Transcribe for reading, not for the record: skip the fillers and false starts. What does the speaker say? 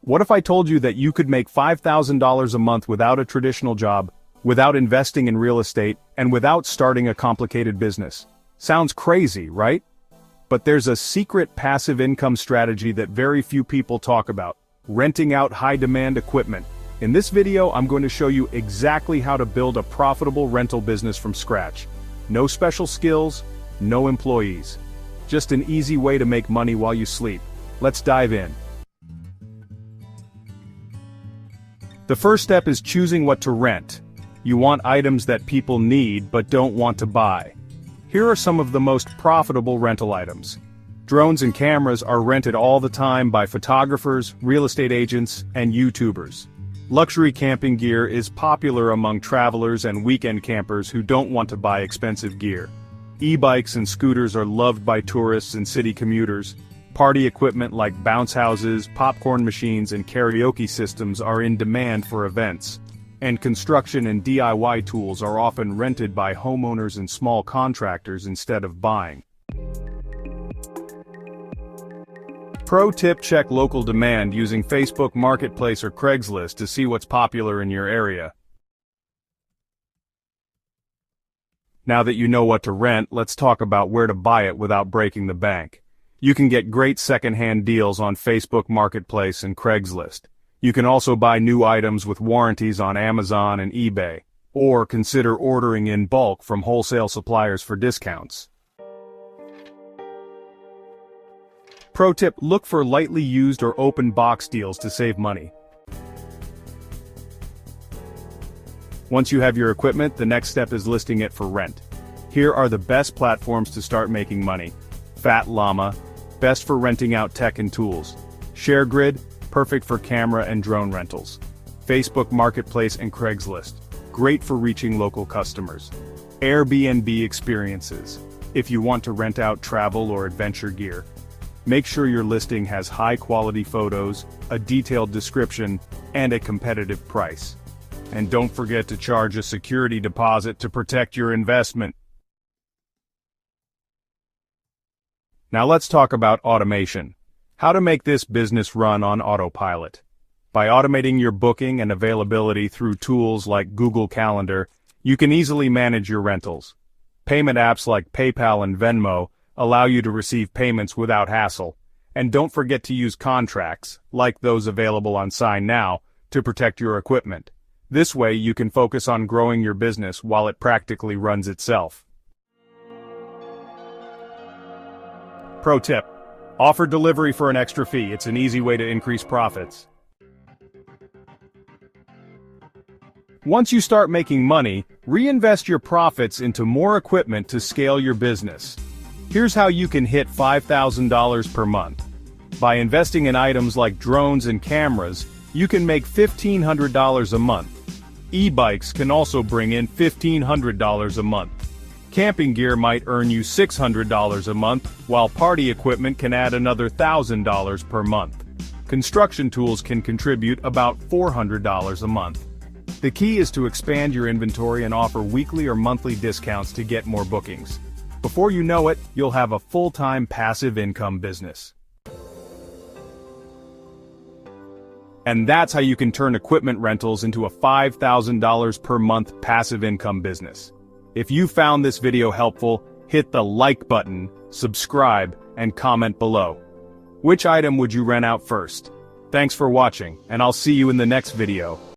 What if I told you that you could make $5,000 a month without a traditional job, without investing in real estate, and without starting a complicated business? Sounds crazy, right? But there's a secret passive income strategy that very few people talk about: renting out high-demand equipment. In this video, I'm going to show you exactly how to build a profitable rental business from scratch. No special skills, no employees. Just an easy way to make money while you sleep. Let's dive in. The first step is choosing what to rent. You want items that people need but don't want to buy. Here are some of the most profitable rental items. Drones and cameras are rented all the time by photographers, real estate agents, and YouTubers. Luxury camping gear is popular among travelers and weekend campers who don't want to buy expensive gear. E-bikes and scooters are loved by tourists and city commuters. Party equipment like bounce houses, popcorn machines, and karaoke systems are in demand for events. And construction and DIY tools are often rented by homeowners and small contractors instead of buying. Pro tip: check local demand using Facebook Marketplace or Craigslist to see what's popular in your area. Now that you know what to rent, let's talk about where to buy it without breaking the bank. You can get great second-hand deals on Facebook Marketplace and Craigslist. You can also buy new items with warranties on Amazon and eBay, or consider ordering in bulk from wholesale suppliers for discounts. Pro tip: look for lightly used or open box deals to save money. Once you have your equipment, the next step is listing it for rent. Here are the best platforms to start making money. Fat Llama, best for renting out tech and tools. ShareGrid, perfect for camera and drone rentals. Facebook Marketplace and Craigslist, great for reaching local customers. Airbnb Experiences, if you want to rent out travel or adventure gear. Make sure your listing has high-quality photos, a detailed description, and a competitive price. And don't forget to charge a security deposit to protect your investment. Now let's talk about automation. How to make this business run on autopilot. By automating your booking and availability through tools like Google Calendar, you can easily manage your rentals. Payment apps like PayPal and Venmo allow you to receive payments without hassle. And don't forget to use contracts, like those available on Sign Now, to protect your equipment. This way you can focus on growing your business while it practically runs itself. Pro tip: offer delivery for an extra fee. It's an easy way to increase profits. Once you start making money, reinvest your profits into more equipment to scale your business. Here's how you can hit $5,000 per month. By investing in items like drones and cameras, you can make $1,500 a month. E-bikes can also bring in $1,500 a month. Camping gear might earn you $600 a month, while party equipment can add another $1,000 per month. Construction tools can contribute about $400 a month. The key is to expand your inventory and offer weekly or monthly discounts to get more bookings. Before you know it, you'll have a full-time passive income business. And that's how you can turn equipment rentals into a $5,000 per month passive income business. If you found this video helpful, hit the like button, subscribe, and comment below. Which item would you rent out first? Thanks for watching, and I'll see you in the next video.